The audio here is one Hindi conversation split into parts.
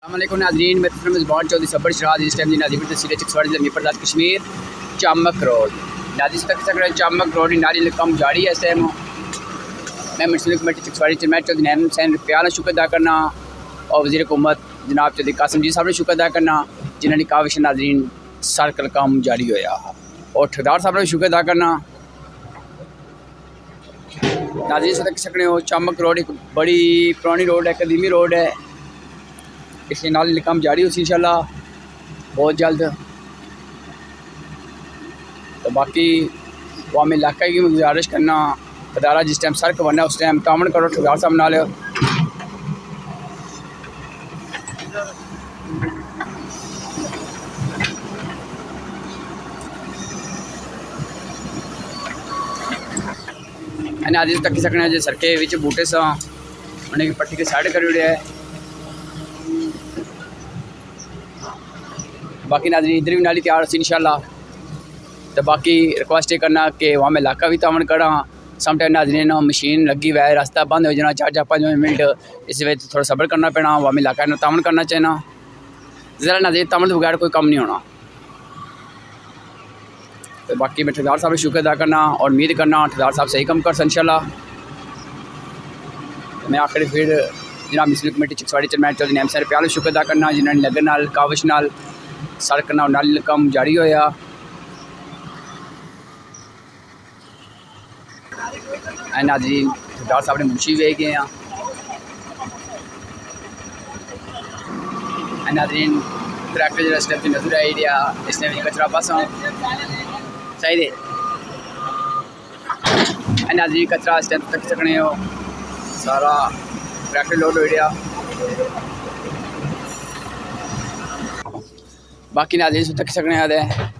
अस्सलामुअलैकुम नाज़रीन, मैं मेज़बान चौधरी सबर शराज इस टाइम नाज़रीन तहसील चकसवाड़ी ज़िला मीरपुर कश्मीर चामक रोड नाज़रीन तक सकते चामक रोड नारी कम जारी है। इस टाइम मैं municipal committee Chaksawari chairman Chaudhary Naeem Hussain प्यार शुक्र अदा करना और वज़ीर हुकूमत जनाब चौधरी कासिम जी साहब ने शुक्र अदा करना जिन्होंने काविश नाज़रीन सर्कल काम जारी होया और ठेकेदार साहब ने शुक्र अदा करना। नाज़रीन तक सकते हो चामक रोड एक बड़ी पुरानी रोड है, कदीमी रोड है। इसके नाल काम जारी हो इंशाल्लाह बहुत जल्द। तो बाकी वाम इलाका की गुजारिश करना अदारा जिस टाइम सड़क बनना उस टाइम तामन करो ठेकेदार साहब नाल। नाज़रीन तक सकने जो सड़कें विच बूटे सा उन्हें पट्टी के साइड कर है। बाकी नाज़रीन इधर भी नाली तैयार सी इंशाल्लाह। तो बाकी रिक्वेस्ट ये करना कि वहाँ में इलाका भी तामन करा समटाइम नाज़रीन मशीन लगी हुआ है, रास्ता बंद हो जाना 4-5 मिनट, इस वजह थोड़ा सब्र करना पैना। वहाँ में इलाका तामन करना चाहिए ज़रा नाज़रीन, तामन के बगैर कोई काम नहीं होना। तो बाकी मैं ठेकेदार साहब ने शुक्र अदा करना और उम्मीद करना ठेकेदार साहब सही कम कर इंशाल्लाह। मैं आखिर फिर जनाब municipal committee Chaksawari chairman Chaudhary Naeem Hussain प्यार शुक्र अदा करना जिन्होंने लगन नाल काविश नाल सड़क नाल कम जारी होया। नाज़रीन ठेकेदार साहब ने मुंशी वे गए हैं। नाज़रीन ट्रैक्टर जो स्टेप नजर आई दिया इसने भी कचरा पासा सही दे। नाज़रीन कचरा स्टेप तक सकने हो सारा ट्रैक्टर लोड हो गया। बाकी नाज़रीन तक सकने आते हैं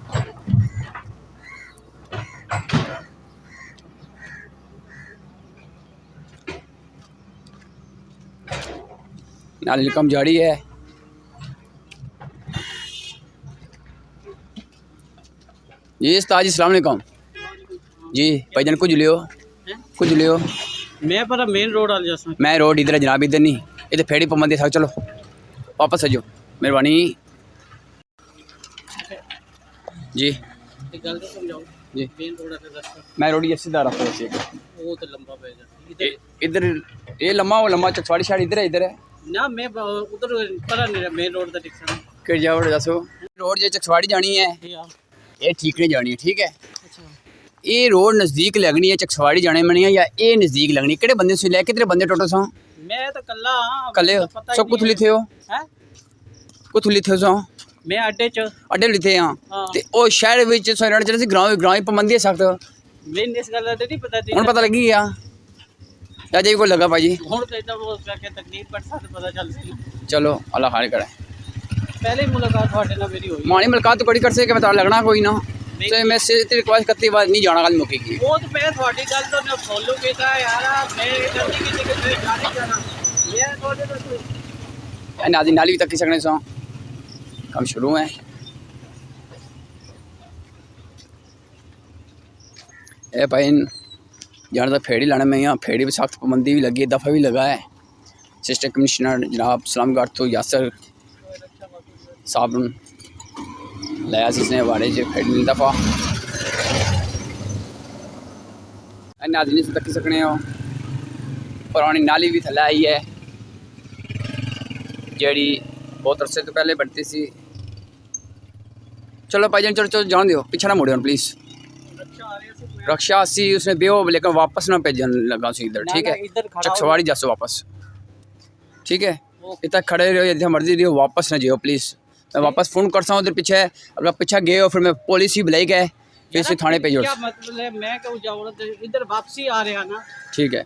नाली कम जारी है। जी उस्ताद जी अस्सलाम वालेकुम जी भाईजान कुछ लियो मैं पर मेन रोड आ जा मैं रोड इधर है जनाब, इधर नहीं इधर फेड़ी पमंदी साहब। चलो वापस आ जाओ मेहरबानी जी। गल तो समझाओ जी मेन रोड है रास्ता मैं रोड ये सीधा रखो वो तो लंबा पे जा इधर ये लम्मा वो लम्मा चकसवाड़ी शाड़ी इधर है ना मैं उधर पर नहीं मेन रोड दा टिकसन कि जाओ दसो रोड जो चकसवाड़ी जानी है ये ठीक नहीं जानी है, ठीक है। अच्छा ये रोड नज़दीक लगनी है चकसवाड़ी जाने मनी है या ये नज़दीक लगनी केड़े बंदे से ले कितने बंदे टोटल सो मैं तो कल्ला हां कल्ले सब कुछ लिखे हो हैं कुछ लिखे सो मैं अड्डे लिखे हाँ ते ओ शहर विच सोरण चले ग्रां पाबंदी है सख्त मैंने इस गल दा नहीं पता थी हुन पता लगी गया अजय को लगा भाई हुन तो इतना वो करके तकलीफ पर साथ पता चल सी। चलो अल्लाह खैर करे। पहले मुलाकात ਤੁਹਾਡੇ ਨਾਲ मेरी हुई मानी मुलाकात तो कड़ी कर से कि बता लगना कोई ना तो मैं से रिक्वेस्ट करती बात नहीं जाना गल मुकी की वो तो मैं ਤੁਹਾਡੀ ਗੱਲ ਤੋਂ ਨਾ ਫੋਲੋ ਕੀਤਾ यार मैं जल्दी किसी के साथ जाने जाना मैं ਤੁਹਾਡੇ ਤੋਂ नाज़रीन नाली तक सकने सो काम शुरू है। ए भाई जाने तो फेड़ी लाने में यहाँ फेड़ी भी सख्त पाबंदी भी लगी है, दफ़ा भी लगा है। असिस्टेंट कमिश्नर जनाब सलामगढ़ तो यासर साहब लाया इसने वाड़े जो फेड़ी दफ़ा नाज़रीन से तक सकने हो पुरानी नाली भी थले आई है जी बहुत अरसे तो पहले बढ़ती सी। चलो भाईजान चलो चलो जान दो पीछे ना मुड़े प्लीज़ रक्षा सी उसने बेहो लेकिन वापस ना भेजन लगा सी इधर, ठीक है। चकसवाड़ी जासो वापस, ठीक है। इतना खड़े रहो जितना मर्जी रहो वापस ना जाओ प्लीज़। मैं वापस फ़ोन कर सकूँ उधर पीछे अगर पीछे गए हो फिर मैं पुलिस ही बुलाई गए फिर से थाने पे जो क्या मतलब है मैं क्यों जाऊँ इधर वापसी आ रहा ना, ठीक है।